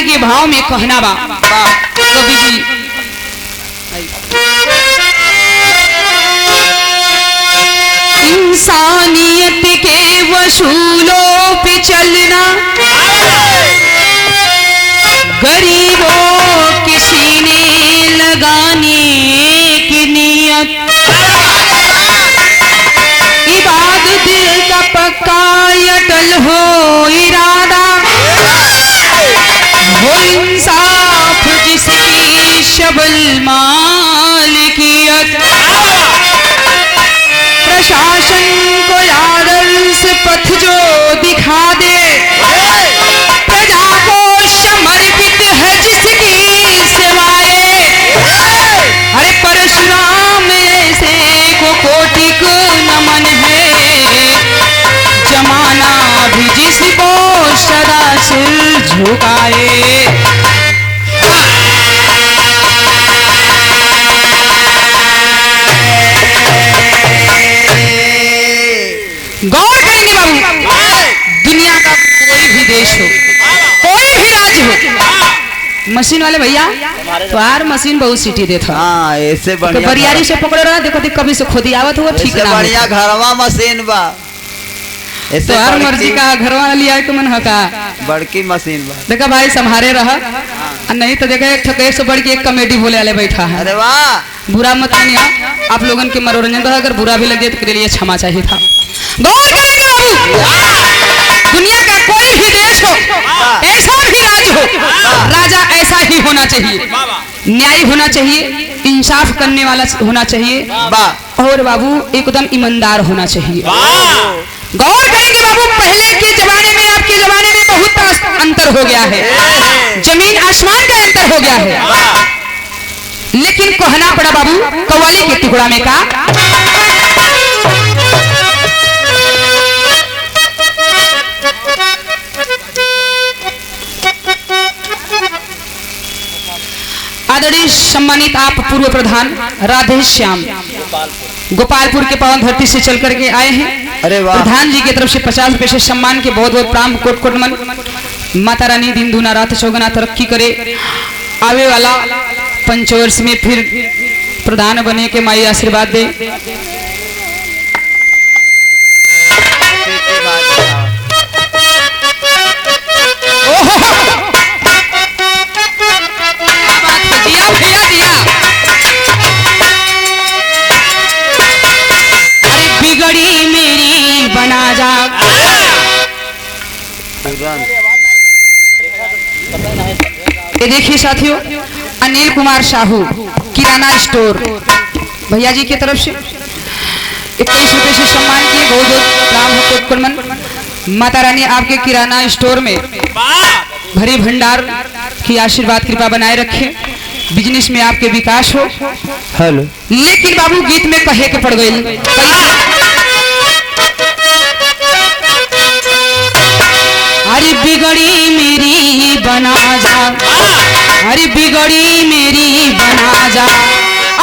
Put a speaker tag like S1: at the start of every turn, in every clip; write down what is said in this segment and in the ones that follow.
S1: के भाव में कहना बा कवि जी। इंसानियत के वसूलों पे चलना, गरीबों के सीने लगाने की नियत, इबादत का पक्का अटल हो इरादा, हो इंसाफ जिसकी शबल मालिकियत, प्रशासन को आदर्श पथ जो दिखा दे, प्रजा को समर्पित है जिसकी सेवाएं, अरे परशुराम ऐसे को कोटिक नमन है, जमाना भी जिसको सदा सिर झुकाए। गौर करेंगे बाबू, दुनिया का कोई भी देश हो, कोई भी राज्य हो, मशीन वाले भैया तो यार मशीन बहुत सीटी देता।
S2: हाँ ऐसे बढ़िया
S1: बरियारी से पकड़ो रहा, देखो देख कभी से खोदी आवत हुआ ठीक ना
S2: बढ़िया घरवा मशीन बा,
S1: तो हर मर्जी का घर वाला लिया है तुमन हका
S2: बड़की मशीन बा।
S1: देखा भाई संभारे रहा, नहीं तो देखा एक ठके से बढ़ के एक कॉमेडी बोले वाले बैठा है।
S2: अरे वाह,
S1: बुरा मत मानिए, आप लोगन के मनोरंजन रहा, अगर बुरा भी लगे तो के लिए क्षमा चाहिए था। गौर करेंगे बाबू, दुनिया का कोई भी देश हो, ऐसा भी राज्य हो, राजा ऐसा ही होना चाहिए, न्याय होना चाहिए, इंसाफ करने वाला होना चाहिए, और बाबू एकदम ईमानदार होना चाहिए। गौर करेंगे बाबू, पहले के जमाने में आपके जमाने में बहुत अंतर हो गया है, जमीन आसमान का अंतर हो गया है, लेकिन कहना पड़ा बाबू कव्वाली के टुकड़ा में का, आदरणीय सम्मानित आप पूर्व प्रधान राधे श्याम गोपालपुर के पावन धरती से चल करके आए हैं।
S2: अरे वाह,
S1: प्रधान जी की तरफ से 50 पैसे सम्मान के बहुत बहुत प्राम कोट कोट मन। माता रानी दिन दूना रात चौगुना तरक्की करे, आवे वाला पंचवर्ष में फिर प्रधान बने के माई आशीर्वाद दे। बिगड़ी मेरी बना जा, ये देखिए साथियों, अनिल कुमार साहू किराना स्टोर भैया जी की तरफ से 21 रुपए से सम्मान किए, बहुत बहुत राम माता रानी आपके किराना स्टोर में भरी भंडार की आशीर्वाद कृपा बनाए रखे, बिजनेस में आपके विकास हो।
S2: हेलो,
S1: लेकिन बाबू गीत में कहे के पड़ गई, अरे बिगड़ी मेरी बना जा, अरे बिगड़ी मेरी बना जा,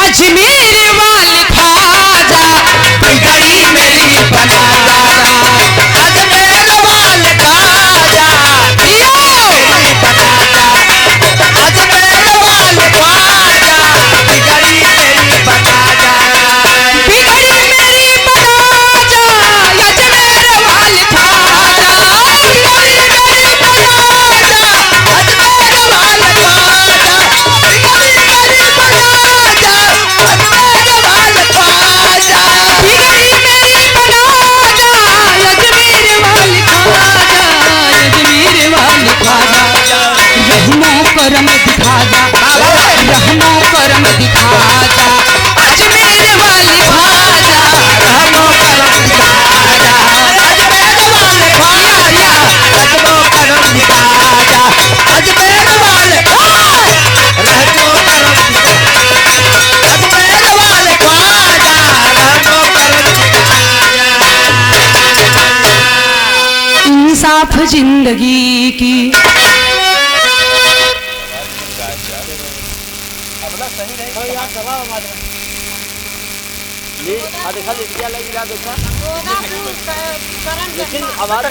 S1: अजमेर वाले ख्वाजा, बिगड़ी मेरी बना जा, अजमेर वाले ख्वाजा, बिगड़ी बना जा, अजमेर वाले ख्वाजा, बिगड़ी मेरी बना जा, बिगड़ी मेरी बना जा, अजमेर वाले ख्वाजा, बिगड़ी मेरी बना जा, अजमेर वाले ख्वाजा, बिगड़ी मेरी बना जा, अजमेर वाले ख्वाजा, बिगड़ी मेरी बना जा, अजमेर वाले ख्वाजा, अजमेर वाले ख्वाजा, रहमो करम दिखा जा, रहमो करम दिखा जा, अजमेर वाले ख्वाजा, रहमो करम दिखा जा, अजमेर वाले ख्वाजा, रहमो करम दिखा जा, अजमेर वाले ख्वाजा, रहमो करम दिखा जा, अजमेर वाले ख्वाजा, रहमो करम दिखा जा। इंसाफ जिंदगी की
S3: लेकिन हमारा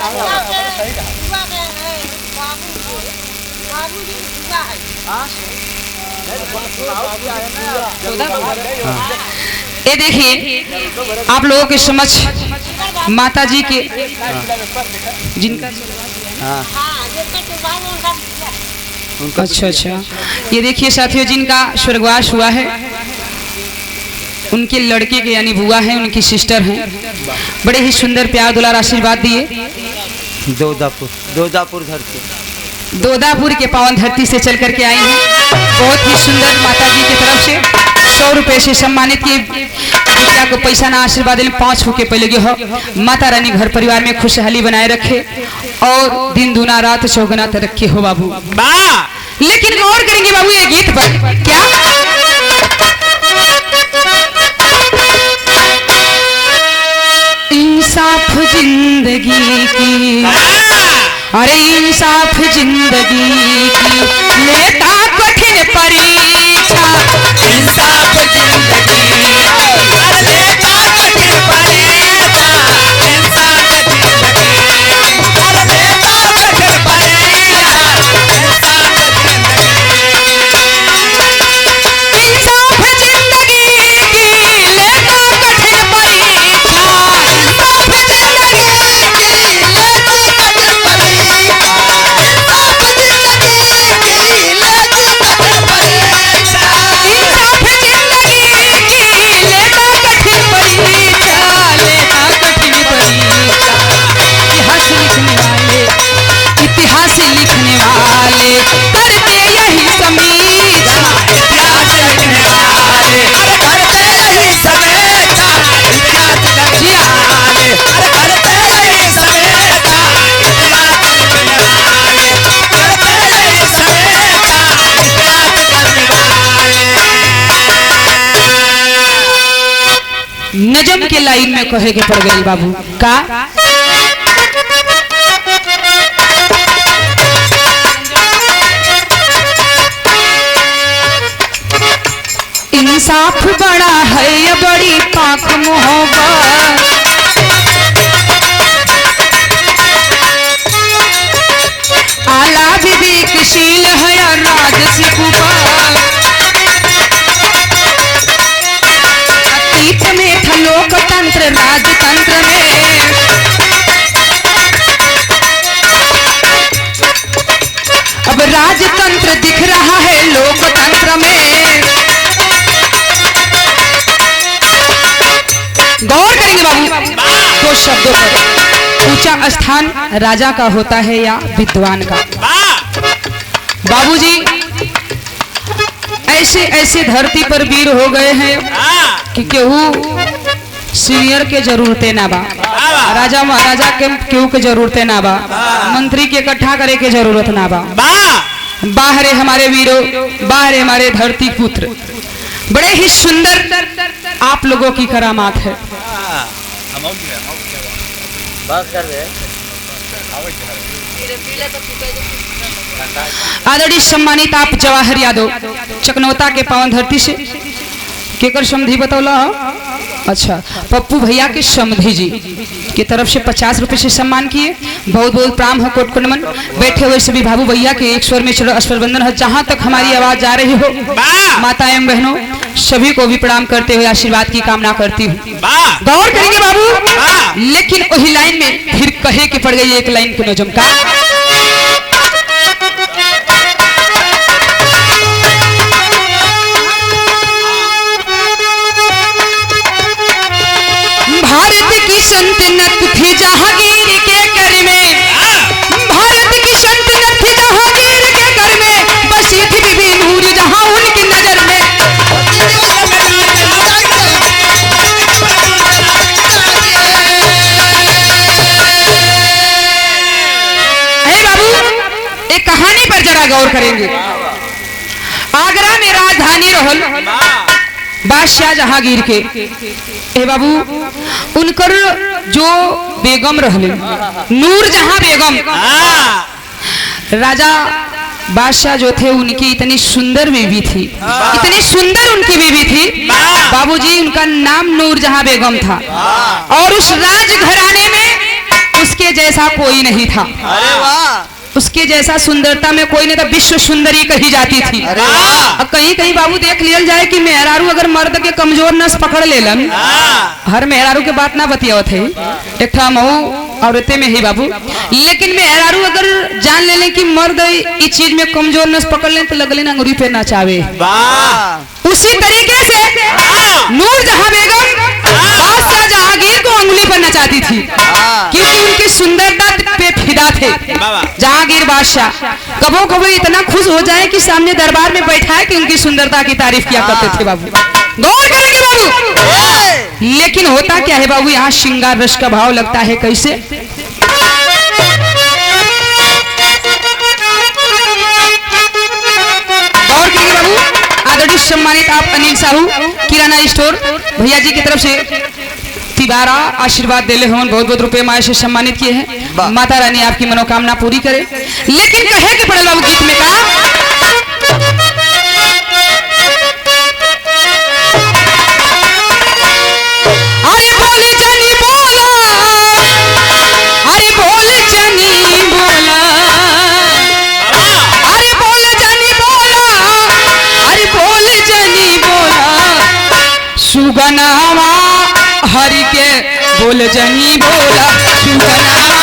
S1: ये देखिए आप लोगों के समझ माता जी के जिनका
S2: हाँ
S1: अच्छा ये देखिए साथियों जिनका स्वर्गवास हुआ है उनके लड़के के यानी बुआ हैं, उनकी सिस्टर हैं, बड़े ही सुंदर प्यार दुलार आशीर्वाद दिए।
S2: दोदापुर धरती
S1: दोदापुर के पावन धरती से चल करके आई हैं, बहुत ही सुंदर माता जी की तरफ से 100 रुपए से सम्मानित किए। बिटिया को पैसा ना आशीर्वाद दिले 5 हो के पहले हो। माता रानी घर परिवार में खुशहाली बनाए रखे और दिन दूना रात चौगुना तरक्की हो बाबू। लेकिन गौर करेंगे बाबू ये गीत पर क्या इंसाफ जिंदगी की, अरे इंसाफ जिंदगी की लेता कठिन परीक्षा, इंसाफ जिंदगी अरे लेता कठिन परीक्षा, इंसाफ जिंदगी अरे लेता कठिन परीक्षा, इंसाफ जिंदगी की लेता कठिन परीक्षा, इंसाफ जिंदगी की लेता कठिन परीक्षा, इंसाफ जिंदगी की लेता कठिन परीक्षा, इंसाफ जिंदगी की लेता कठिन परीक्षा, लेता कठिन परीक्षा। इतिहास लिखने वाले करते यही समीक्षा, इतिहास लिखने वाले अरे करते यही समीक्षा, इतिहास लिखने वाले अरे करते यही समीक्षा, इतिहास लिखने वाले करते यही समीक्षा, इतिहास लिखने वाले। नजम के लाइन में कहे के पड़ गई बाबू का इंसाफ बड़ा है या बड़ी पाक मोहब्बत, आला विवेकशील है या राजसी कुबत, अतीत में था लोकतंत्र राजतंत्र में, अब राजतंत्र दिख रहा है लोकतंत्र में। गौर करेंगे बाबू 2 शब्दों पर, ऊंचा स्थान राजा का होता है या विद्वान का। बाबूजी ऐसे ऐसे धरती पर वीर हो गए हैं कि केहू सीनियर के जरूरते ना बा, राजा महाराजा के केहू के जरूरते ना बा, मंत्री के इकट्ठा करे के जरूरत ना बा। बाहरे हमारे वीरों, बाहरे हमारे धरती पुत्र, बड़े ही सुंदर आप लोगों की करामात है। आदरणीय सम्मानित आप जवाहर यादव चकनौता के पावन धरती से केकर समधी बतौला। अच्छा पप्पू भैया के समधी जी की तरफ से 50 रुपए से सम्मान किए। बहुत बहुत प्राम हो कोट कुंडमन। बैठे हुए सभी भाभू भैया के एक स्वर में चलो अस्वर बंधन है। जहां तक हमारी आवाज जा रही हो माता एवं बहनों सभी को भी प्रणाम करते हुए आशीर्वाद की कामना करती हूँ। गौर करेंगे बाबू, लेकिन वही लाइन में फिर कहे कि पड़ गई एक लाइन के नजम का भारत की सल्तनत थी जहांगीर के घर में, भारत की सल्तनत थी जहांगीर के घर में, बसी थी बीबी नूर जहां उनकी नजर में। हे बाबू एक कहानी पर जरा गौर करेंगे। आगरा में राजधानी रहल बादशाह जहांगीर के। ए बाबू उनकर जो बेगम रहले नूर जहां बेगम, राजा बादशाह जो थे उनकी इतनी सुंदर बीवी थी, इतनी सुंदर उनकी बीवी थी बाबूजी, उनका नाम नूर जहां बेगम था और उस राज घराने में उसके जैसा कोई नहीं था।
S2: अरे वाह
S1: उसके जैसा सुंदरता में कोई नहीं था, विश्व सुंदरी कही जाती थी।
S2: अरे वाह।
S1: अब कहीं कहीं बाबू देख लिया जाए कि मेहरारू अगर मर्द के कमजोर नस पकड़ लेलन, हर मेहरारू के बात ना बतियावत है, एक था महू औरते में ही बाबू, लेकिन मेहरारू अगर जान ले लें कि मर्द इस चीज में कमजोर नस पकड़ लें तो लगले ना अंगूरी पे नचावे। उसी तरीके से नूरजहां बेगम बादशाह जहांगीर को अंगुली पर नचाती थी, क्योंकि उनकी सुंदरता पे फिदा थे जहांगीर बादशाह। कबो कबो इतना खुश हो जाए कि सामने दरबार में बैठाए कि उनकी सुंदरता की तारीफ किया करते थे बाबू। गौर करेंगे बाबू। लेकिन होता क्या है बाबू, यहाँ श्रृंगार रस का भाव लगता है कैसे। गौर करेंगे बाबू। आदरणीय सम्मानित आप अनिल साहू किराना स्टोर भैया जी की तरफ से तिबारा आशीर्वाद देले होन, बहुत बहुत रुपए माया से सम्मानित किए हैं। माता रानी आपकी मनोकामना पूरी करे। लेकिन कहे के पड़े बाबू गीत में का, अरे बोले जानी बोला, अरे बोले जानी बोला, अरे बोले जानी बोला, अरे बोले जानी बोला, सुगनावा हरि के बोल जनी बोला, सुगनावा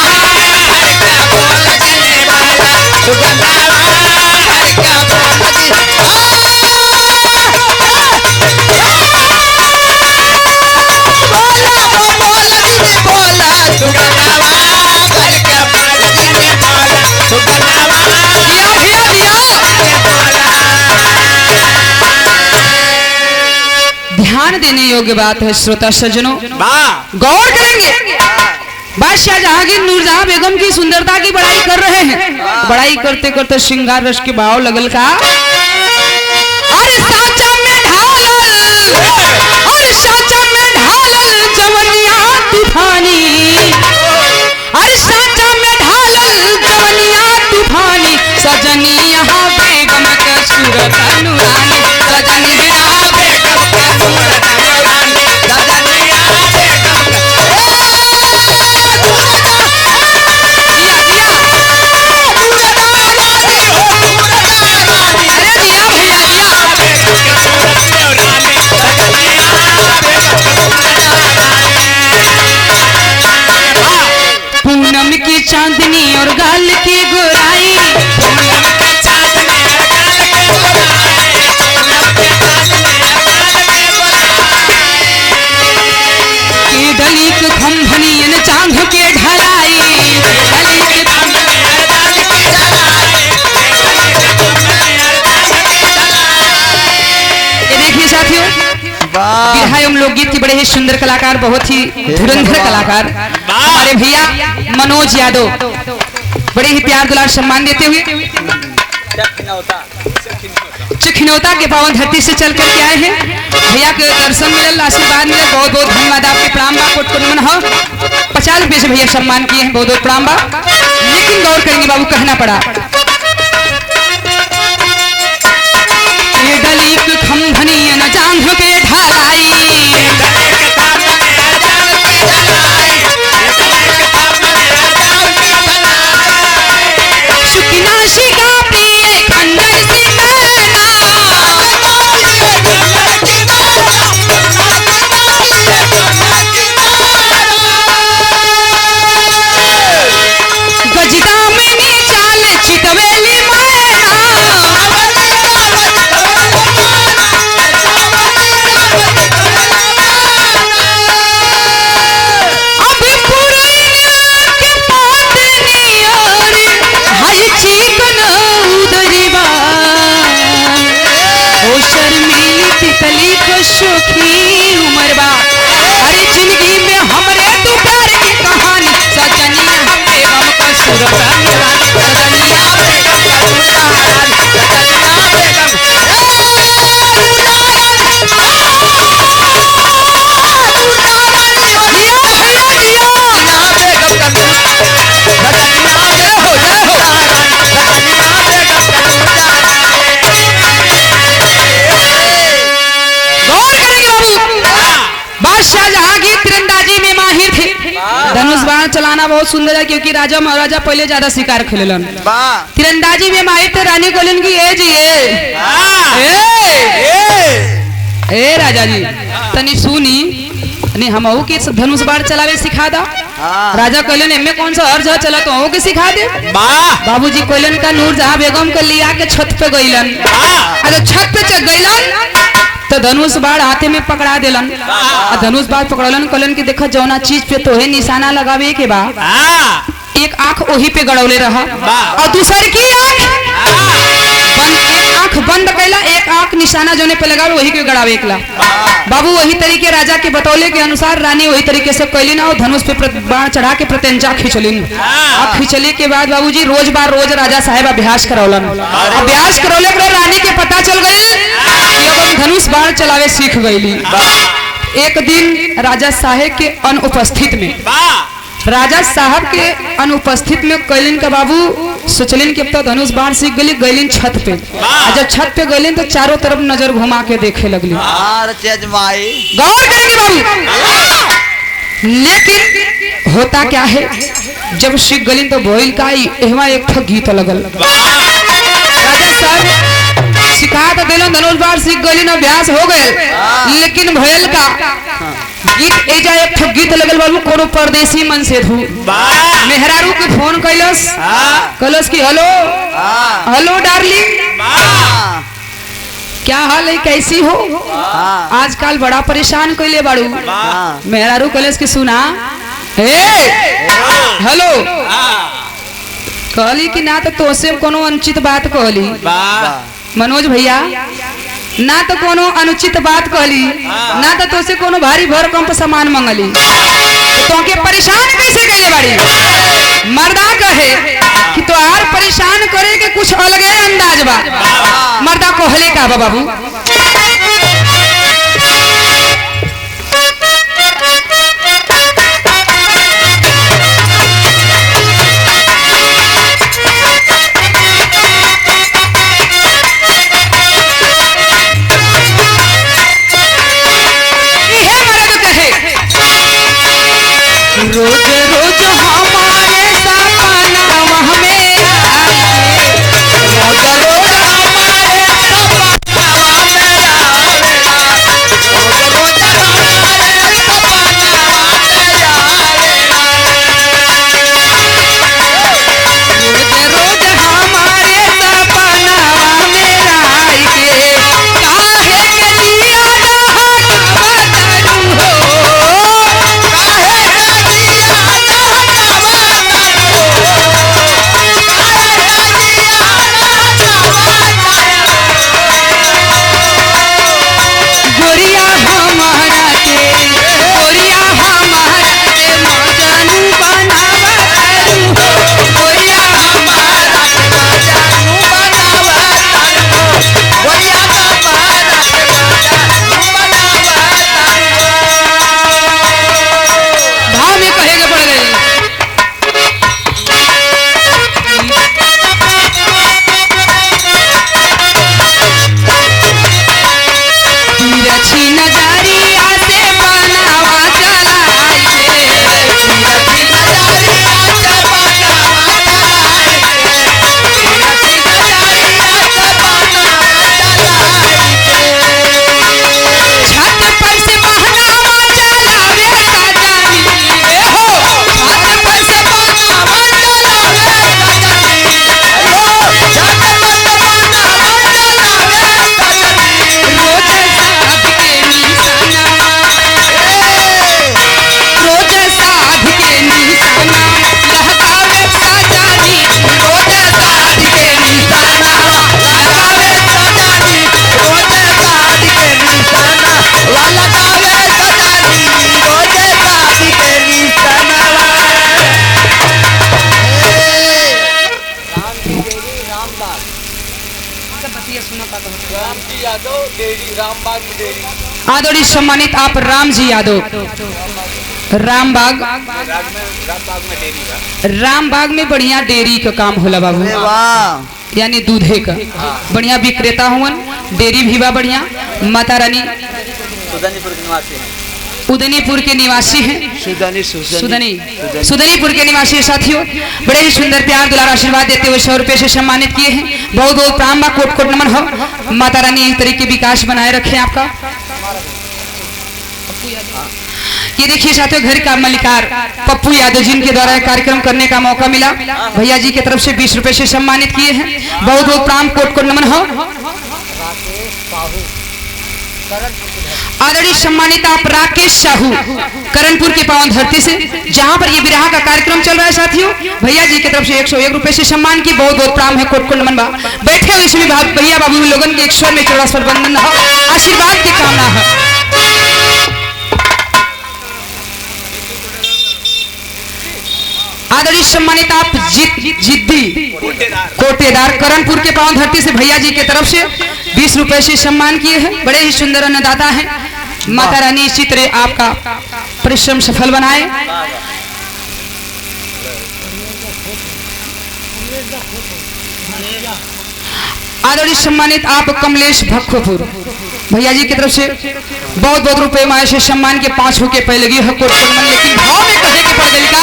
S1: हरि का बोल जनी बोला, सुगनावा हरि का बोल जनी बोला, सुगनावा हरि का बोल जनी बोला, सुगनावा ध्यान देने योग्य बात है श्रोता सज्जनों, गौर करेंगे। बादशाह जहांगीर नूरजहां बेगम की सुंदरता की बड़ाई कर रहे हैं। बड़ाई करते करते श्रृंगार रस के भाव लगल का, अरे साचा में ढालल, अरे साचा में ढालल जवनिया तूफानी, अरे साचा में ढालल जवनिया तूफानी, सजनी यहाँ बेगम के सूरत नूरानी, सजनी यहाँ बेगम के सूरत नूरानी, सजनी यहाँ बेगम पूनम की चांदनी और गाल की गोराई, पूनम की चांदनी और गाल की गोराई, पूनम की चांदनी और गाल की गोराई, की डली के खंभनियन चांद के ढलाई, डली के खंभनी और गाल की ढलाई, डली के खंभनी और गाल की ढलाई। ये देखिए साथियों, बिरहा एवं लोकगीत के बड़े ही सुंदर कलाकार, बहुत ही धुरंधर कलाकार हमारे भैया मनोज यादव, बड़े ही प्यार दुलार सम्मान देते हुए चिखनौता के पावन धरती से चल करके आए हैं। भैया के दर्शन मिलल, आशीर्वाद मिलल, बहुत बहुत धन्यवाद आपके। प्रणाम बा, कोट कोट नमन हो। 50 रुपये से भैया सम्मान किए हैं, बहुत बहुत प्रणाम बा। लेकिन गौर करेंगे बाबू, कहना पड़ा डली के खंभनी न जांघ के ढलाई, सुकिनाशी का प्रिय खंजर सी मैना, गजदामिनी चाल चितवेली मैना, सुखी उमरबा, अरे जिंदगी में हमरे तू प्यार की कहानी, सजनिया हम बेगम का सूरत नूरानी, सजनिया बेगम का नूरानी, सजनिया बेगम बादशाह जहांगीर तीरंदाजी में माहिर थे, धनुष बाण चलाना कथा बहुत सुंदर है क्योंकि राजा महाराजा पहले ज्यादा शिकार खेलन।
S2: वाह
S1: तीरंदाजी में माई थे रानी कहलन की ए जी ए राजा जी तनी सुनी नहीं हमहू के धनुष बाण चलावे सिखा दा। राजा कहलन एमे कौन सा अर्ज है चला तो हमहू के सिखा दे। बाबूजी कहलन का नूरजहां बेगम के लिया के छत पे गइलन। अरे छत पे चढ़ गइलन तो धनुष बाण हाथे में पकड़ा देलन। धनुष बाण पकड़लन कहलन कि देखो जौना चीज पे तोहे निशाना लगावे के बा एक आंख वही पे गड़ौले रहा और दूसर की आंख बंद कैला एक आंख निशाना जोने पे लगा वही के गड़ावे के ला। बाबू वही तरीके राजा के बतौले के अनुसार रानी वही तरीके से कैलिन और धनुष पे बाण चढ़ा के प्रत्यंचा खींचलिन। अब खींचले के बाद बाबूजी रोज राजा साहब अभ्यास करौलन। अभ्यास करौले के रानी के पता चल गई कि अब हम धनुष बाण चलावे सीख गईली। एक दिन राजा साहेब के अनुपस्थित में राजा साहब के अनुपस्थित में कैलिन का बाबू सोचलिन कि अब तो धनुष बाण सीख गई गईलिन छत पे। जब छत पे गईलिन तो चारों तरफ नजर घुमा के देखे लगली। गौर करेंगे बाबू लेकिन होता क्या है जब सीख गईलिन तो भोइल का एहवा एक ठो गीत लगल। राजा साहब सिखा तो दिलन धनुष बाण सीख गईलिन अभ्यास हो गए लेकिन भोइल का गीत एजा एक ठो गीत लगल बाबू कोनो परदेसी मन से धू मेहरारू के फोन कैलस कहलस कि हेलो हेलो डार्लिंग क्या हाल है कैसी हो आजकल बड़ा परेशान कैले बाड़ू। मेहरारू कहलस कि सुना हे हेलो कहली कि ना तो तोसे कोनो अनुचित बात कहली मनोज भैया ना तो कोनो अनुचित बात कहली ना तो तोसे कोनो भारी भरकम सामान मंगली तो के परेशान कैसे कैले बाड़ी। मर्दा कहे कि तो आर परेशान करे के कुछ अलगे अंदाज बा। मर्दा कहले का बा बाबू रोज रोज हमारे सपना में रोज रोज हमारे आदरणीय सम्मानित आप राम जी यादव रामबाग में बढ़िया डेयरी का काम होला बाबू यानी दूधे का बढ़िया विक्रेता हुआ डेयरी भी बा बढ़िया। माता रानी उदनीपुर के निवासी हैं। सुदनीपुर के निवासी साथियों, बड़े ही सुंदर प्यार दुलार आशीर्वाद देते हुए 100 रुपए से सम्मानित किए हैं। बहुत बहुत प्राण बा, कोट कोट नमन हो। माता रानी इस तरीके विकास बनाए रखे आपका। ये देखिए साथियों, घर का मलिकार पप्पू यादव जी के द्वारा कार्यक्रम करने का मौका मिला। भैया जी की तरफ से 20 रुपए से सम्मानित किए हैं। बहुत बहुत प्राण, कोट कोट नमन हो। आदरणीय सम्मानित आप राकेश साहू करणपुर के पावन धरती से, जहां पर ये विवाह का कार्यक्रम चल रहा है साथियों, भैया जी की तरफ से 101 रुपए से सम्मान की बहुत बहुत प्राण है, कोट कोट नमन बा। बैठे हुए इसमें भैया बाबू लोगन के एक स्वर में चौड़ा बंधन हो, आशीर्वाद की कामना है। आदरणीय सम्मानित आप जिद्दी कोटेदार करणपुर के पावन धरती से, भैया जी की तरफ से 20 रुपए से सम्मान किए हैं। बड़े ही सुंदर अन्नदाता हैं। माता रानी इसी तरह आपका परिश्रम सफल बनाए। आदरणीय सम्मानित आप कमलेश भक्खोपुर, भैया जी की तरफ से बहुत बहुत रुपए माए से सम्मान के 5 रुपए पहले लगी है, कोट सम्मान, लेकिन भाव में कहे के पड़ गई का।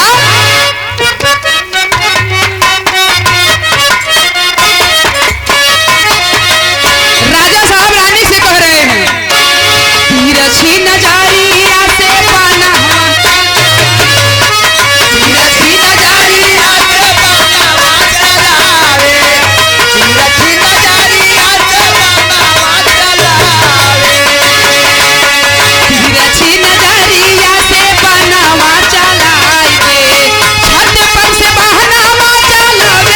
S1: राजा साहब रानी से कह रहे हैं, तिरछी नजरिया से पाना, तिरछी नजरिया से पाना चलावे, तिरछी नजरिया से पाना चलावे, तिरछी नजरिया से पाना चलावे, छत पर से बहनावा चलावे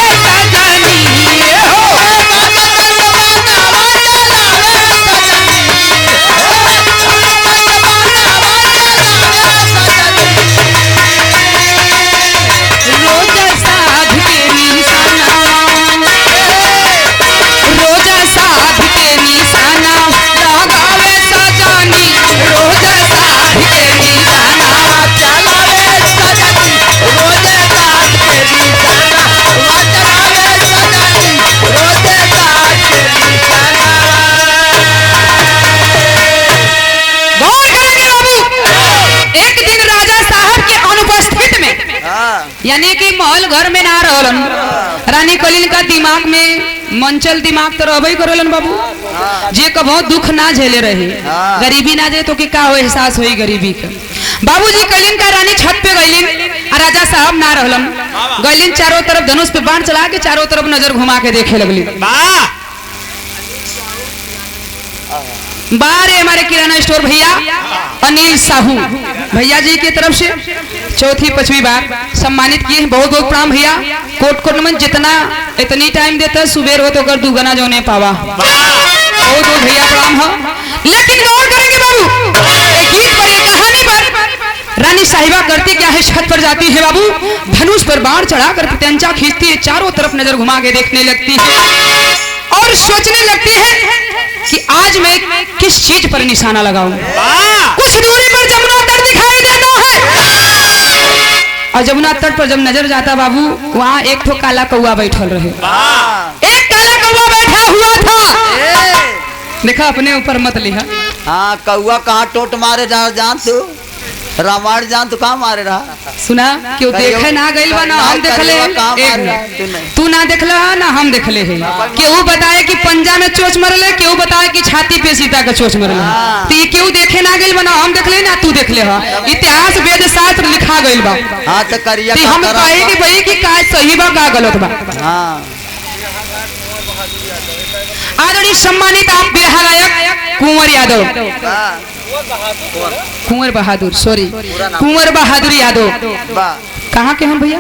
S1: सजनी हो, यानी कि महल घर में ना रहलन। रानी कलीन का दिमाग में मंचल दिमाग तो रहबे करलन बाबू, जे कभो दुख ना झेले रहे, गरीबी ना दे तो कि का हो एहसास होई गरीबी का। बाबूजी कलीन का रानी छत पे गईलिन, राजा साहब ना रहलन, गईलिन चारों तरफ धनुष पे बाण चला के चारों तरफ नजर घुमा के देखे लगली। बारे हमारे किराना स्टोर भैया अनिल साहू, भैया जी की तरफ से 4थी 5वीं बार सम्मानित किए हैं। बहुत बहुत प्राण भैया, कोट कोट नमन। जितना इतनी टाइम देता सुबेर हो तो कर दुगना जो ने पावा, बहुत बहुत भैया प्राण हो। लेकिन गौर करेंगे बाबू, एक गीत पर, एक कहानी पर रानी साहिबा करती क्या है, छत पर जाती है बाबू, धनुष पर बाण चढ़ा कर तंचा खींचती है, चारों तरफ नजर घुमा के देखने लगती है और सोचने लगती है कि आज मैं किस चीज पर निशाना लगाऊं। कुछ दूरी पर जमुना तट दिखाई देता है और जमुना तट पर जब नजर जाता बाबू, वहाँ एक ठो काला कौवा बैठल रहे। एक काला कौवा बैठा हुआ था। देखा, अपने ऊपर मत लिहा।
S2: हाँ, कौवा कहाँ टोट मारे जान तू, रामायण जान तू कहाँ मारे रहा।
S1: सुना क्यों देखे ना गइल बा, ना हम देखले, तू ना देखला ना हम देखले है। केहू बताए कि पंजा में चोच मरले, केहू बताए कि छाती पे सीता का चोच मरले, तो ये केहू देखे ना गइल बा, ना हम देखले ना तू देखले हा। इतिहास वेद शास्त्र लिखा गइल बा।
S2: हाँ तो करिया
S1: हम कहे कि भाई कि का सही बा का गलत बा।
S2: हाँ,
S1: आदरणीय सम्मानित आप बिरहा गायक कुंवर यादव, कुंवर बहादुर, सॉरी कुंवर बहादुर यादव, कहाँ के हम भैया?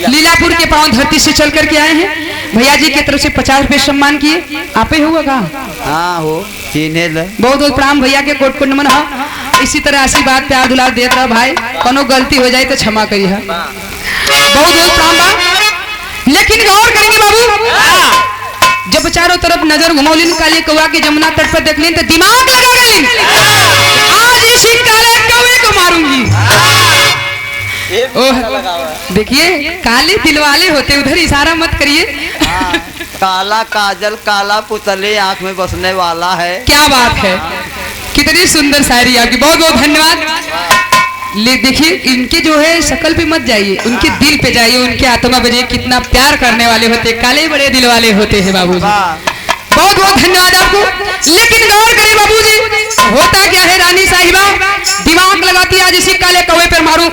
S1: लीलापुर के पावन धरती से चल करके आए हैं। भैया जी की तरफ से 50 रुपए सम्मान किए। आपे हुआ कहाँ?
S2: हाँ हो, बहुत
S1: बहुत प्राण भैया के, कोट कोट नमन हो। इसी तरह आशीर्वाद प्यार दुलार देत रहा भाई, कोनो गलती हो जाए तो क्षमा करी है। बहुत बहुत प्राण बा। लेकिन गौर करेंगे बाबू, जब चारों तरफ नजर घुमौलिन, काले कौवा के जमुना तट पर देखलिन तो दिमाग लगा गई, आज इसी काले कौवे को मारूंगी। देखिए, काले दिल वाले होते, उधर इशारा मत करिए।
S2: काला काजल काला पुतले आंख में बसने वाला है।
S1: क्या बात है, कितनी सुंदर शायरी आपकी, बहुत बहुत धन्यवाद। ले देखिए इनके जो है शकल पे मत जाइए, उनके दिल पे जाइए, उनके आत्मा पे जाइए। कितना प्यार करने वाले होते, काले बड़े दिल वाले होते हैं बाबूजी। बहुत बहुत धन्यवाद आपको। लेकिन गौर करिए बाबूजी, होता क्या है, रानी साहिबा दिमाग लगाती है, आज इसी काले कौवे पर मारूं,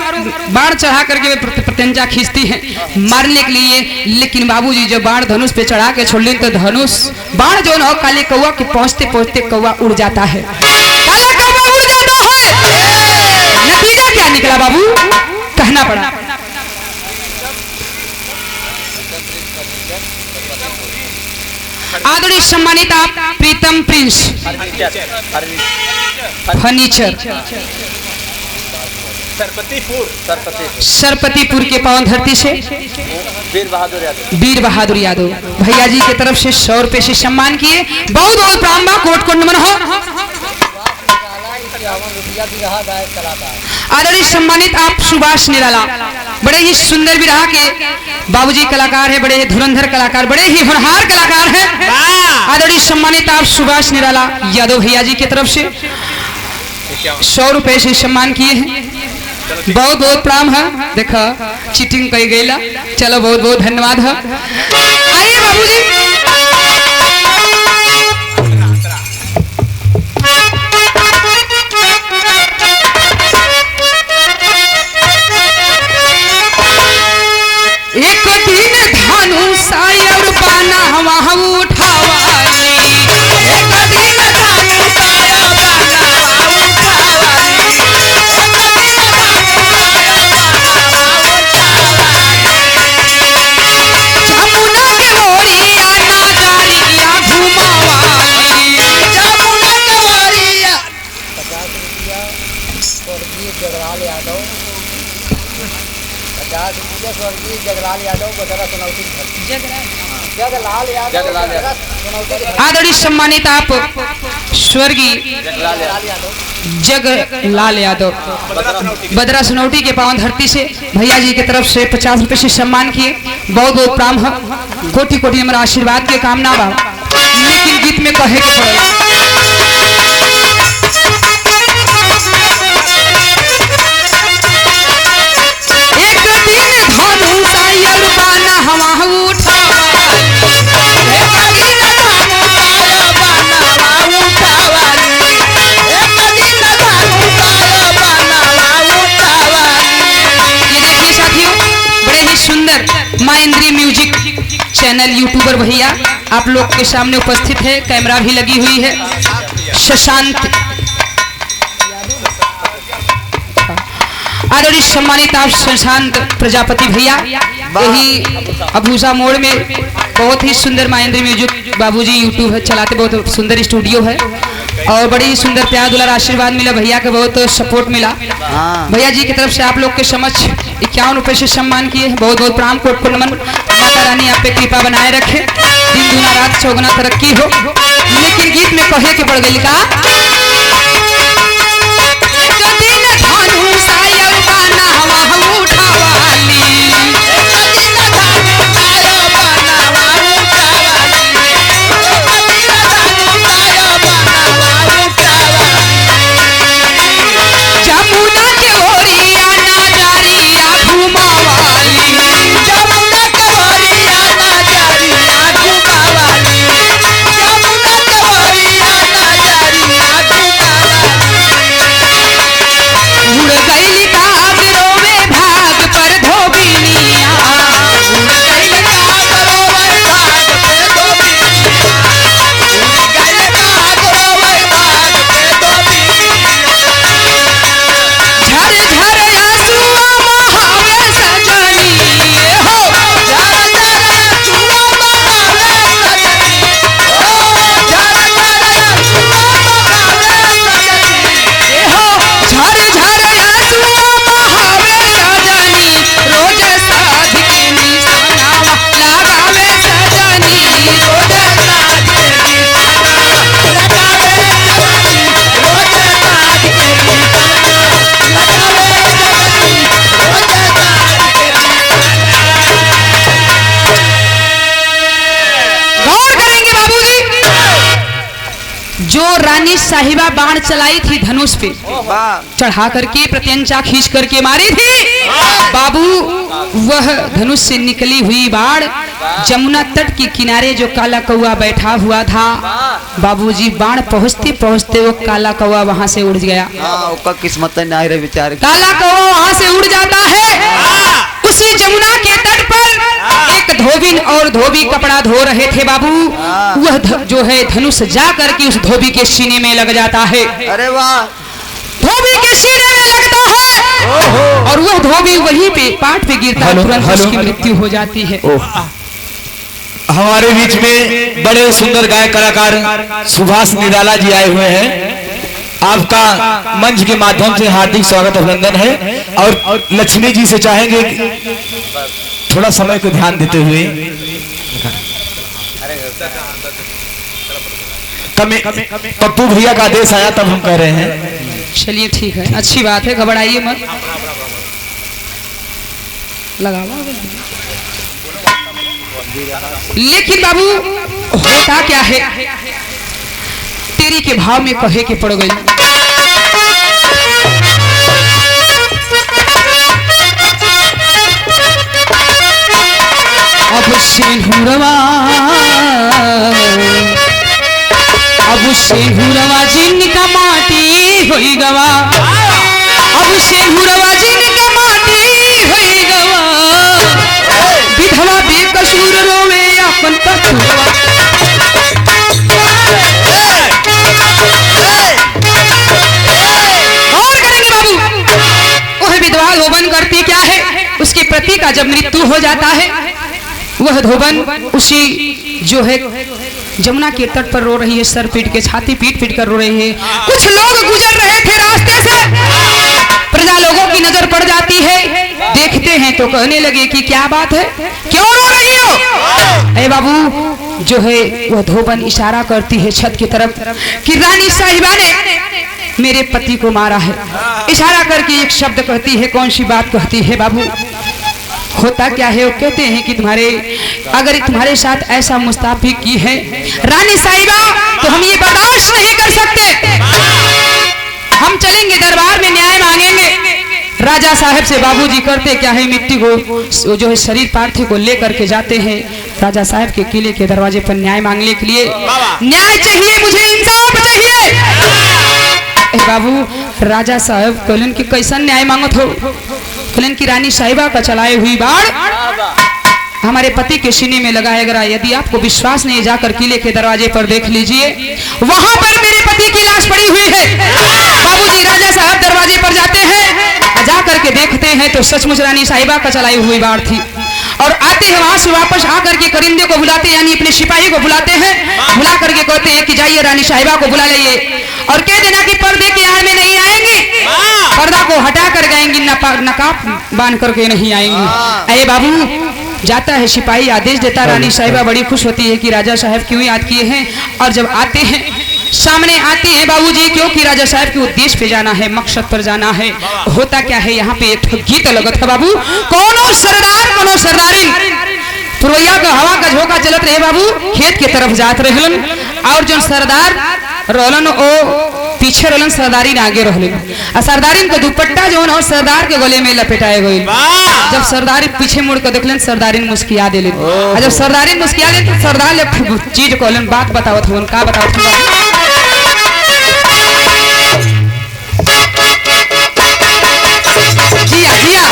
S1: बाण चढ़ा करके वे प्रत्यंचा खींचती है मारने के लिए। लेकिन बाबूजी जब बाण धनुष पे चढ़ा के छोड़ लें तो धनुष बाण जो ना काले कौवा के पहुंचते पहुंचते कौवा उड़ जाता है, काला कौवा उड़ जाता है। नतीजा क्या निकला बाबू, कहना पड़ा। आदरणीय सम्मानित आप प्रीतम प्रिंस फर्नीचर सरपतिपुर के पावन धरती से वीर बहादुर यादव भैया जी की तरफ से 100 रुपए से सम्मान किए। बहुत बहुत प्राण बा, कोट कोट नमन हो। आदरणीय सम्मानित आप सुभाष निराला, बड़े ही सुंदर विरहा के बाबूजी कलाकार है, बड़े ही धुरंधर कलाकार, बड़े ही होनहार कलाकार है। आदरणीय सम्मानित आप सुभाष निराला यादव भैया जी की तरफ से 100 रुपए से सम्मान किए हैं। बहुत बहुत प्राम है। देखा चीटिंग कही गईला, चलो बहुत बहुत धन्यवाद है। आइए बाबूजी, एक दिन धनुष और बाना हवा उठावाली, एक दिन धनुष और बाना उठावाली, जमुना के ओरिया ना जारिया घुमावाली, जमुना के ओरिया।
S3: 50 रुपया स्वर्गीय जगलाल यादव, 50 रुपया स्वर्गीय जगलाल यादव बदरा सुनौती जगलाल यादव सुनौती।
S1: आदरणीय सम्मानित आप स्वर्गीय जगलाल यादव बदरा सनौटी के पावन धरती से भैया जी की तरफ से 50 रुपए से सम्मान किए। बहुत बहुत प्राम है, कोटि कोटि हमारा आशीर्वाद के कामना बा। लेकिन गीत में कहे के पड़ेगा, एक दिन धनुष आयल बाना हवा उठावाली, एक दिन धनुष आयल बाना हवा उठावाली, एक दिन धनुष आयल बाना हवा उठावाली। ये देखिए साथियों, बड़े ही सुंदर महेंद्री म्यूजिक चैनल यूट्यूबर भैया आप लोग के सामने उपस्थित है, कैमरा भी लगी हुई है। शशांक आदरणीय सम्मानित आप शशांक प्रजापति भैया, यही अबूजा मोड़ में बहुत ही सुंदर महेंद्र म्यूजिक बाबूजी यूट्यूब चलाते, बहुत सुंदर स्टूडियो है और बड़ी ही सुंदर प्यार दुलार आशीर्वाद मिला, भैया का बहुत सपोर्ट मिला। भैया जी की तरफ से आप लोग के समक्ष 51 रुपए से सम्मान किए। बहुत बहुत प्राण कोट को नमन। माता रानी आप पे कृपा बनाए रखे, दिन दुना रात चौगुना तरक्की हो। लेकिन गीत में कहे के पड़ गई का, जो रानी साहिबा बाण चलाई थी धनुष पे चढ़ा करके प्रत्यंचा खींच करके मारी थी बाबू, वह धनुष से निकली हुई बाण जमुना तट के किनारे जो काला कौआ बैठा हुआ था बाबूजी, बाण पहुंचते पहुंचते वो काला कौआ वहां से उड़ गया।
S2: उसका किस्मत नहीं रहे बेचारे।
S1: काला कौआ वहां से उड़ जाता है। उसी जमुना के तट पर एक धोबी और धोबी कपड़ा धो रहे थे बाबू, वह जो है धनुष जा करके उस धोबी के सीने में लग जाता है।
S2: अरे वाह,
S1: धोबी के सीने में लगता है और वह धोबी वहीं पे पाट पे गिरता है, तुरंत उसकी मृत्यु हो जाती है।
S4: हमारे बीच में बड़े सुंदर गायक कलाकार सुभाष निराला जी आए हुए हैं। आपका मंच के माध्यम से हार्दिक स्वागत अभिनंदन है। और लक्ष्मी जी से चाहेंगे थोड़ा समय को ध्यान देते हुए पप्पू भैया का आदेश आया तब हम कह रहे हैं।
S1: चलिए ठीक है, अच्छी बात है, घबराइए मत। लगावा लेकिन बाबू होता क्या है, तेरी के भाव में कहे के पड़ गई। अब सिंहुरवा जिनका माटी होई गवा, अब सिंहुरवा जिनका माटी होई गवा, विधवा बेकसूर रोवे अपन कसूरवा। और करेंगे बाबू, वह विधवा धोबन करती क्या है, उसके पति का जब मृत्यु हो जाता है वह धोबन उसी जो है जमुना के तट पर रो रही है, सर पीट के, छाती पीट पीट कर रो रही है। कुछ लोग गुजर रहे थे रास्ते से, प्रजा लोगों की नजर पड़ जाती है, देखते हैं तो कहने लगे कि क्या बात है, क्यों रो रही हो? ए बाबू जो है वह धोबन इशारा करती है छत की तरफ कि रानी साहिबा ने मेरे पति को मारा है। इशारा करके एक शब्द कहती है, कौन सी बात कहती है बाबू? होता क्या है, वो कहते हैं कि अगर तुम्हारे साथ ऐसा मुस्ताफी की है रानी साहिबा तो हम ये बर्दाश्त नहीं कर सकते, हम चलेंगे दरबार में न्याय मांगेंगे। राजा साहब से बाबूजी करते क्या है, मिट्टी को जो है शरीर पार्थिव को लेकर के जाते हैं राजा साहब के किले के दरवाजे पर न्याय मांगने के लिए। न्याय चाहिए मुझे, इंसाफ चाहिए। बाबू राजा साहब कहलन कि कैसा न्याय मांगत हो? कहलन की रानी साहिबा का चलाए हुई बाढ़ हमारे पति के सीने में लगाएगा। यदि आपको विश्वास नहीं, जाकर किले के दरवाजे पर देख लीजिए, वहां पर मेरे पति की लाश पड़ी हुई है। बाबूजी राजा साहब दरवाजे पर जाते हैं, जाकर के देखते हैं तो सचमुच रानी साहिबा का चलाई हुई बाढ़ थी। और आते हैं वहां से वापस आकर के करिंदे को बुलाते हैं, यानी अपने सिपाही को बुलाते हैं, बुला करके कहते हैं कि जाइए रानी साहिबा को बुला लाइए और कह देना कि पर्दे की आड़ में नहीं आएंगी, पर्दा को हटा कर गएंगी, नकाब बांध करके नहीं आएंगी। अरे बाबू जाता है सिपाही, आदेश देता, रानी साहिबा बड़ी खुश होती है कि राजा साहब क्यों याद किए हैं। और जब आते हैं सामने आते हैं बाबूजी, क्योंकि राजा साहब के उद्देश्य पे जाना है, मकसद पर जाना है। होता क्या है, यहाँ पे एक गीत लगत है बाबू, कोनो सरदार कोनो सरदारी, पुरवैया का हवा का झोंका चलत रहे बाबू, खेत के तरफ जात रहलन और जो सरदार रहलन ओ पीछे रहलन, सरदारी आगे रहलन। और सरदारी का दुपट्टा जो और सरदार के गले में लपेटाए गई। जब सरदारी पीछे मुड़ कर देखलन, सरदारी मुस्किया दिले। और जब सरदारी मुस्किया दिले तो सरदार चीज कहलन, बात बतावत हुन, का बतावत हुन? जिया जिया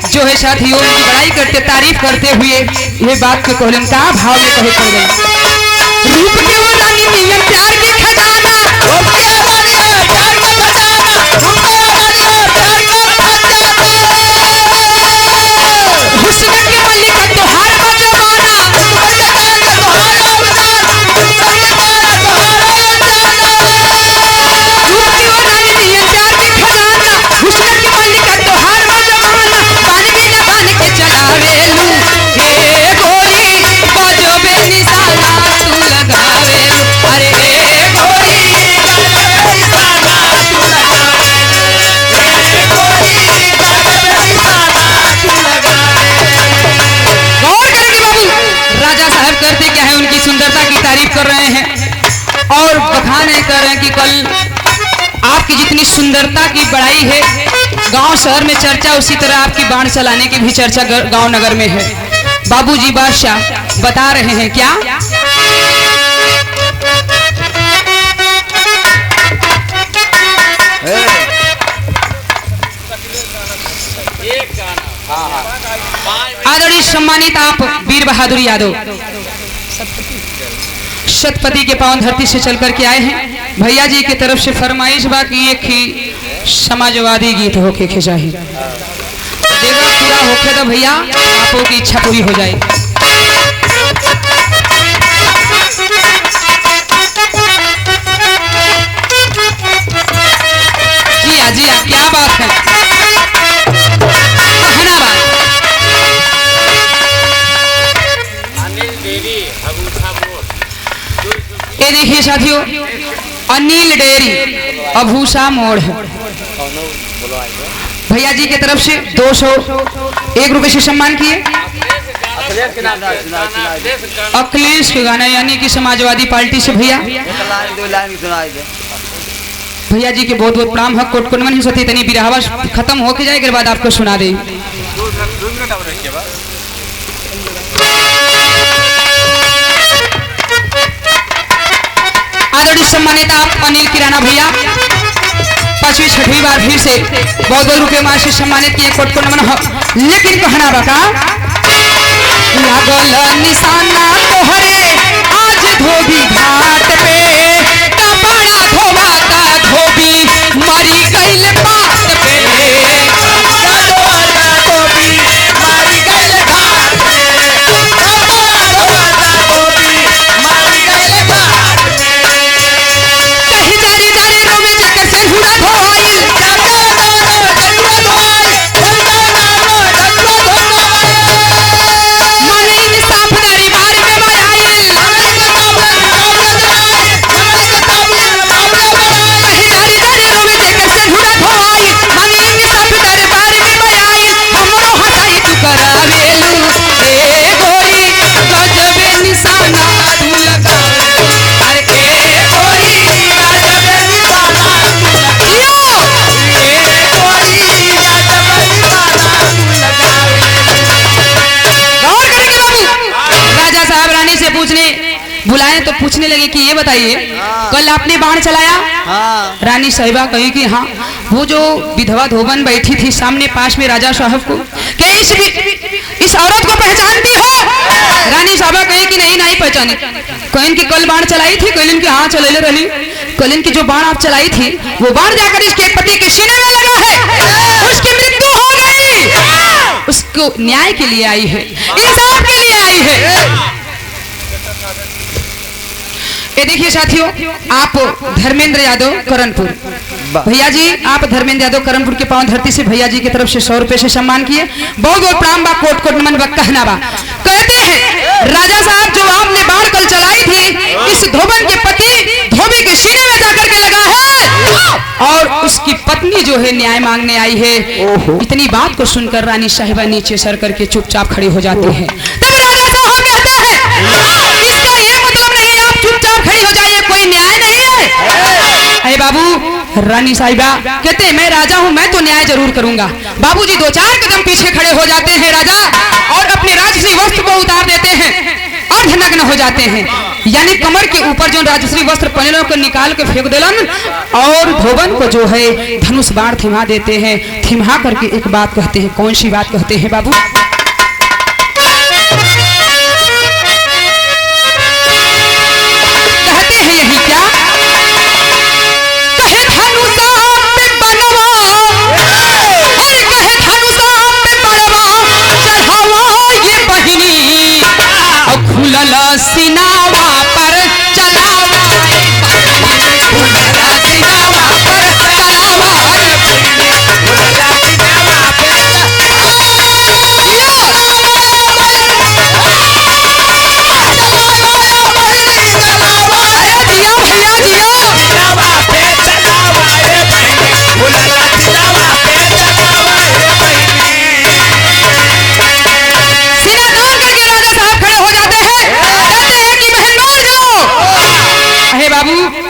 S1: जो है साथियों उनकी बड़ाई करते तारीफ करते हुए ये बात को कहलन का भाव में कहे पड़ गए। रूप के वो रानी नियम प्यार की खजाना, रूप के वो रानी है प्यार का खजाना, रूप के वो रानी है प्यार का खजाना। हुस्न के मलिक का त्योहार का जमाना, हुस्न के मलिक का त्योहार का जमाना, हुस्न के मलिक का त्योहार का जमाना। रूप के वो रानी नियम प्यार की खजाना, हुस्न के मलिक का त्योहार का जमाना। बान भी न बान के चलावेलू हे गोरी बाजो बे निशाना तू लगावेलू, अरे हे गोरी बाजो बे निशाना तू लगावेलू, हे गोरी बाजो बे निशाना तू लगावेलू। गौर करेंगे बाबू, राजा साहब करते क्या है उनकी सुंदरता की तारीफ कर रहे हैं और बखान है कर रहे हैं कि कल आपकी जितनी सुंदरता की बड़ाई है गांव शहर में चर्चा, उसी तरह आपकी बाण चलाने की भी चर्चा गांव नगर में है। बाबूजी बादशाह बता रहे हैं क्या, आदरणीय सम्मानित आप वीर बहादुर यादव शतपति के पावन धरती से चल करके आए हैं। भैया जी की तरफ से फरमाइश बा कि एक ही समाजवादी गीत होके के चाहिए, देगा पूरा होके तो भैया आपको की इच्छा पूरी हो जाए। जी हाँ क्या बात है, कहना बात। ये देखिए साथियों, अनिल डेरी अभूसा मोड़ है। भैया जी की तरफ से 201 रुपए से सम्मान किए। अखिलेश के गाना यानी कि समाजवादी पार्टी से भैया भैया जी के बहुत बहुत प्रणाम है। कोटकुनमन ही सती तनी बिरहवा खत्म होके जाए के बाद आपको सुना दे। आदरणीय सम्मानित आप अनिल किराना भैया 5वीं 6वीं बार फिर से बहुत बहुत रुपये मार से सम्मानित किए। कोटकुनमन हो, लेकिन कहना बका लागल निशाना तोहरे आज धोबी घाट पे, कपड़ा धोवाता धोबी मरी गइल बात पे, धोबी मरी गइल घाट पे, कपड़ा धोवाता धोबी मरी गइल घाट पे। कहीं जारी जारी रोमे जकर से हुड़ा धोई, जाकर डगुआ धोई, मन इंसाफ दरबार में बनाई, कहीं जारी जारी रोमे जकर से हुड़ा धोई, मन इंसाफ दरबार में बनाई। हमरो हटाई तू करावेलू ए गोरी गजबे निशाना तू लगावेलू, अरे ए गोरी गजबे निशाना तू लगावेलू, ए गोरी गजबे निशाना तू लगावेलू। गौर करेंगे बाबू, राजा साहब रानी से पूछने बुलाए तो पूछने लगे कि ये बताइए कल आपने बाण चलाया?
S2: हाँ
S1: रानी साहिबा कही कि हाँ। वो जो विधवा धोबन बैठी थी सामने पास में राजा साहब को, क्या इस औरत को पहचानती हो? रानी साहिबा कही कि नहीं पहचानी। कहन कि कल बाण चलाई थी? कहलन कि हाँ चलेले रही। कहलन कि जो बाण आप चलाई थी वो बाण जाकर इसके पति के सीने में लगा है, उसकी मृत्यु हो गई। उसको न्याय के लिए आई है, इंसाफ के लिए आई है। ये देखिए साथियों, आप धर्मेंद्र यादव करणपुर भैया जी, आप धर्मेंद्र यादव करणपुर के पावन धरती से भैया जी की तरफ से 100 रुपए से सम्मान किए। बहुत बहुत प्रणाम बा, कोट कोट नमन बा, कहना बा। कहते हैं राजा साहब जो आपने बाण कल चलाई थी इस धोबन के पति धोबी के सीने में जाकर के लगा है और उसकी पत्नी जो है न्याय मांगने आई है। इतनी बात को सुनकर रानी साहिबा नीचे सर करके चुपचाप खड़ी हो जाती है। तब राजा साहब कहते हैं इसका ये मतलब नहीं आप चुपचाप खड़ी हो जाइए, कोई न्याय नहीं है। अरे बाबू, रानी साहिबा कहते हैं मैं राजा हूं, मैं तो न्याय जरूर करूंगा। बाबूजी 2-4 कदम पीछे खड़े हो जाते हैं राजा और अपने राजसी वस्त्र को उतार देते हैं, अर्धनग्न हो जाते हैं। यानी कमर के ऊपर जो राजश्री वस्त्र पहने को निकाल के फेंक देलन और धोबन को जो है धनुष बाण थिमा देते हैं। थिमा करके एक बात कहते हैं। कौन सी बात कहते हैं बाबू? कहते हैं यही क्या, कहे धनुषा पे बनवा और कहे धनुषा पे बनवा चढ़ावा ये बहिनी और खुलल सिनावा पर चलावा खुलल सिनावा पर चलावा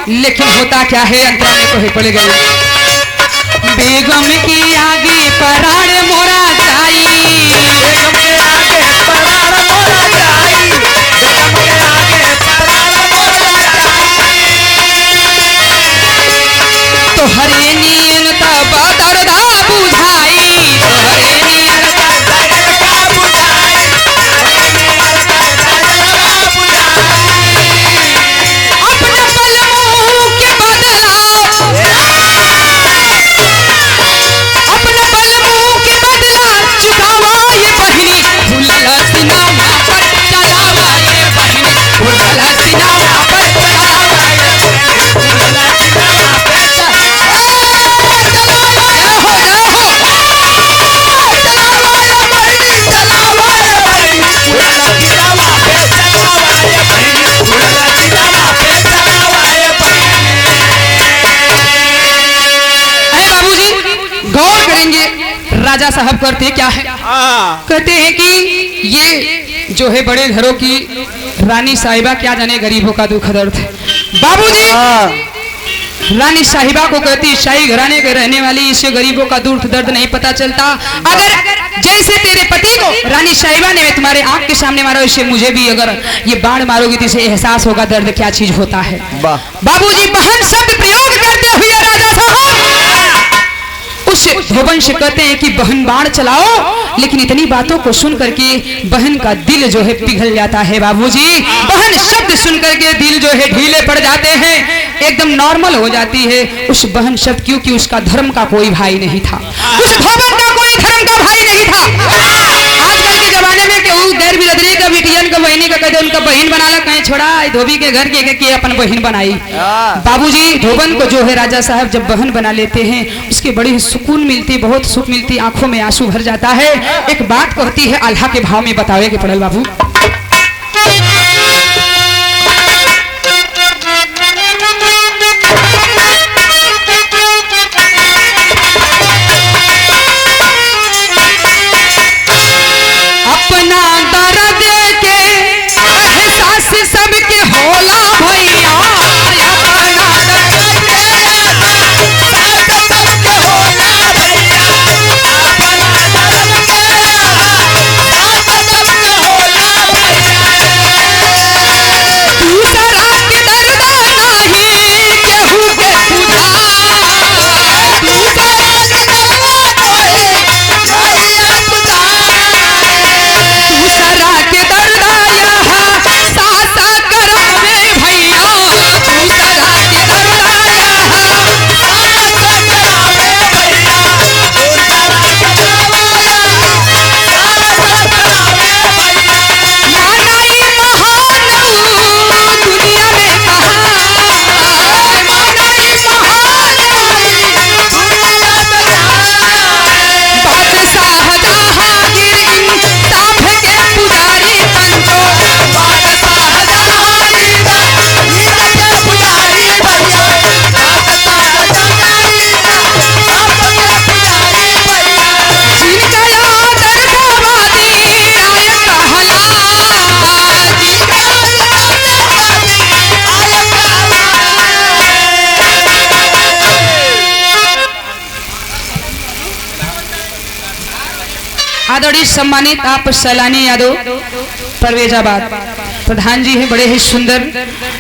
S1: लेकिन होता क्या है, अंतरा में तो पड़ गई। बेगम की आगे पराड़ मोरा जाई, बेगम के आगे पराड़ मोरा जाई, बेगम के आगे पराड़ मोरा जाई। तो हरे नीन तब दरदा बुझाई, तो हरे नीन तब दरदा बुझाई, अपने बलमों के बदला, अपने बलमों के बदला चुकावा ये बहिनी खुलल सिनावा पर चलावा ये बहिनी खुलल सिनावा पर चलावा ये बहिनी खुलल सिनावा पर चलावा ये बहिनी चलावा ये बहिनी खुलल सिनावा पर चलावा ये बहिनी खुलल सिनावा पर चलावा ये बहिनी। अरे बाबूजी गौर करेंगे, राजा साहब करते क्या है, कहते हैं कि ये जो है बड़े घरों की रानी साहिबा क्या जाने गरीबों का दुख दर्द है। बाबूजी रानी साहिबा को कहती, शाही घराने के रहने वाली इसे गरीबों का दुख दर्द नहीं पता चलता। अगर जैसे तेरे पति को रानी साहिबा ने तुम्हारे आंख के सामने मारा, इससे मुझे भी अगर ये बाण मारोगी तो इसे एहसास होगा दर्द क्या चीज होता है। बाबूजी बहन शब्द प्रयोग करते हुए राजा साहब उस धोबन से कहते हैं कि बहन बाण चलाओ, लेकिन इतनी बातों को सुन करके बहन का दिल जो है पिघल जाता है। बाबूजी बहन शब्द सुन करके दिल जो है ढीले पड़ जाते हैं, एकदम नॉर्मल हो जाती है उस बहन शब्द, क्योंकि उसका धर्म का कोई भाई नहीं था, उस धोबन का कोई धर्म का भाई नहीं था। आजकल के जमाने में केहू गैर बिरादरी का बिटियन का बहनी का कहते उनका बहन बना ला, कहीं छोड़ा धोबी के घर के अपन बहन बनाई। बाबूजी धोबन को जो है राजा साहब जब बहन बना लेते हैं उसके बड़ी सुकून मिलती, बहुत सुख मिलती, आंखों में आंसू भर जाता है। एक बात कहती है आल्हा के भाव में बतावे के पड़ल बाबू। अपना दर्द के एहसास सबके होला भैया, अपना दर्द के एहसास सबके होला भैया, अपना दर्द के एहसास सबके होला भैया। दूसरा के दर्द नहीं केहू के बुझाए, दूसरा के दर्द नहीं भैया बुझाए, दूसरा के दर्द यहाँ सासा करावे भैया, दूसरा के दर्द यहाँ सासा करावे भैया, दूसरा के दर्द यहाँ सासा करावे भैया। मानाई महान दुनिया में कहाँ, मानाई महान दुनिया में कहाँ, बादशाह जहांगीर इंसाफ के पुजारी पंचो, बादशाह जहांगीर इंसाफ के पुजारी पंचो, बादशाह जहांगीर इंसाफ के पुजारी पंचो। जिनका आदर भवानी आय कहला, जिनका आदर भवानी आय कहला। आदरणीय सम्मानित आप सैलानी यादव परवेजाबाद, प्रधान जी हैं, बड़े ही सुंदर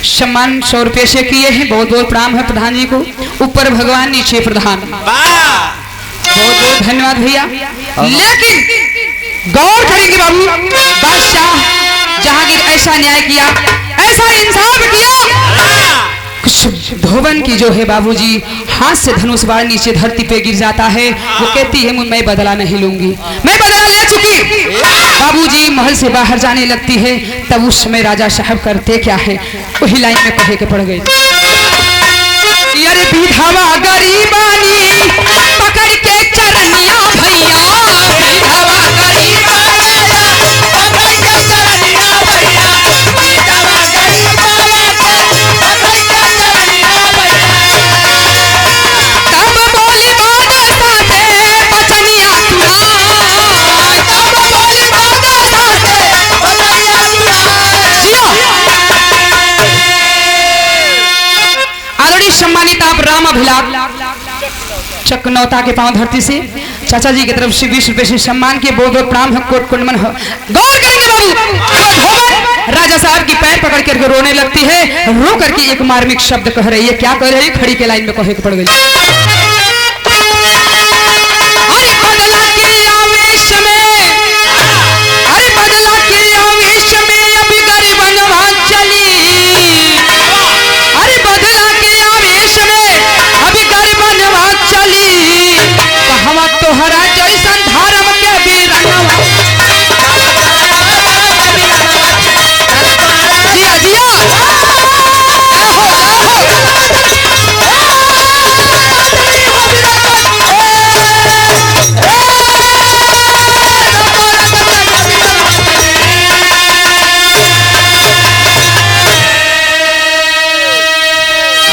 S1: सम्मान 100 रुपये से किए हैं। बहुत बहुत प्रणाम है प्रधान जी को। ऊपर भगवान, नीचे प्रधान, बहुत बहुत धन्यवाद भैया। लेकिन गौर करेंगे बाबू, बादशाह जहांगीर ऐसा न्याय किया, ऐसा इंसाफ किया, कुछ धोबन की जो है बाबूजी हाथ से धनुष बाण नीचे धरती पे गिर जाता है। वो कहती है मैं बदला नहीं लूंगी, मैं बदला ले चुकी। बाबूजी महल से बाहर जाने लगती है। तब उस समय राजा साहब करते क्या है, वही लाइन में कहे के पड़ गए, अरे विधवा गरीबानी पकड़ के चरनिया भैया, विधवा गरीबानी पकड़ के चरनिया भैया, विधवा गरीबानी पकड़ के चरनिया भैया। तब बोली बादशाह से बचनिया तुराय, तब बोली बादशाह से बचनिया तुराय। आदरणीय सम्मानित आप राम अभिलाप चकनौता के पांव धरती से चाचा जी की तरफ से 20 रुपए से सम्मान के बहुत बहुत प्रणाम है, कोट कुंडमन है। गौर करेंगे बाबू, राजा साहब की पैर पकड़ करके रोने लगती है। रो करके एक मार्मिक शब्द कह रही है। क्या कह रही है, खड़ी के लाइन में कहे के पड़ गई, अरे बदला के आवेश में, अरे बदला के आवेश में अभी गरीबनवा चली, अरे बदला के आवेश में अभी गरीबनवा चली, कहवा तोहरा जैसन धर्म के वीरनवा। जिया जिया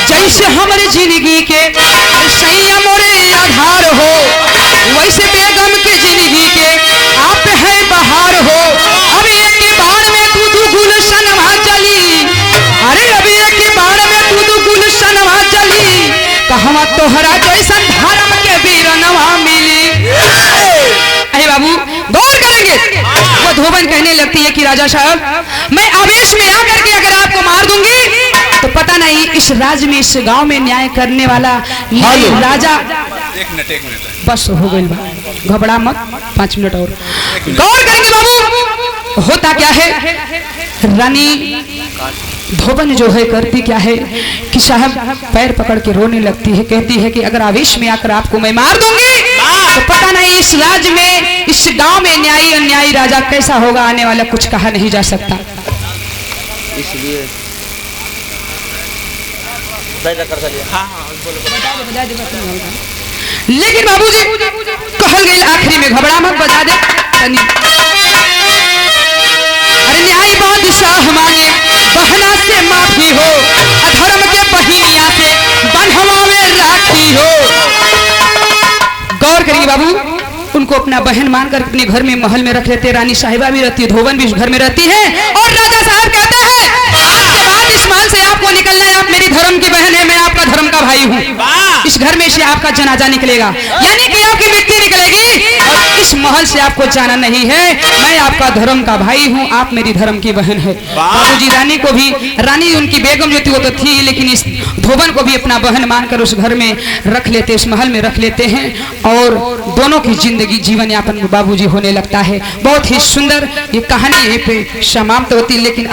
S1: जैसे हमारे जिंदगी के सैया मोरे आधार हो, वैसे बेगम के जिंदगी के आप है बहार हो। अब एक के बाण में तू गुलशन चली, अरे अब एक के बाण में तू गुलशन चली, कहवा तोहरा जैसन धर्म के वीरनवा मिली। अरे बाबू गौर करेंगे, वो धोबन कहने लगती है कि राजा साहब मैं आवेश में आकर के अगर आपको मार दूंगी तो पता नहीं इस राज्य में, इस गांव में न्याय करने वाला राजा।
S5: एक मिनट
S1: बस हो गई बा, घबरा मत, 5 मिनट और गौर करेंगे बाबू। होता क्या है, रानी धोबन जो है करती क्या है कि साहब पैर पकड़ के रोने लगती है। कहती है कि अगर आवेश में आकर आपको मैं मार दूंगी तो पता नहीं इस राज्य में, इस गांव में न्यायी अन्यायी राजा कैसा होगा, आने वाला कुछ कहा नहीं जा सकता।
S2: इसलिए
S1: लेकिन बाबूजी कहल गई आखिरी में, घबरा मत, बजा दे तनी। अरे न्याय बादशाह मांगे बहना से माफी हो, अधर्म के बहिनिया से बंधवावे राखी हो। गौर करिए बाबू, उनको अपना बहन मानकर अपने घर में महल में रख लेते। रानी साहिबा भी रहती है, धोबन भी घर में रहती है। और राजा साहब कहते हैं इसके बाद इस महल से आपको निकलना है, आप मेरी धर्म की बहन है, मैं आपका धर्म का भाई हूँ। इस घर में से आपका जनाजा निकलेगा, यानी कि आपकी मृत्यु निकलेगी और इस महल से आपको जाना नहीं है। मैं आपका धर्म का भाई हूँ, आप मेरी धर्म की बहन है। बाबूजी रानी को भी, रानी उनकी बेगम जो थी वो तो थी, लेकिन इस धोबन को भी अपना बहन मानकर उस घर में रख लेते, उस महल में रख लेते हैं। और दोनों की जिंदगी जीवन यापन बाबूजी होने लगता है। बहुत ही सुंदर ये कहानी यहीं पे समाप्त होती, लेकिन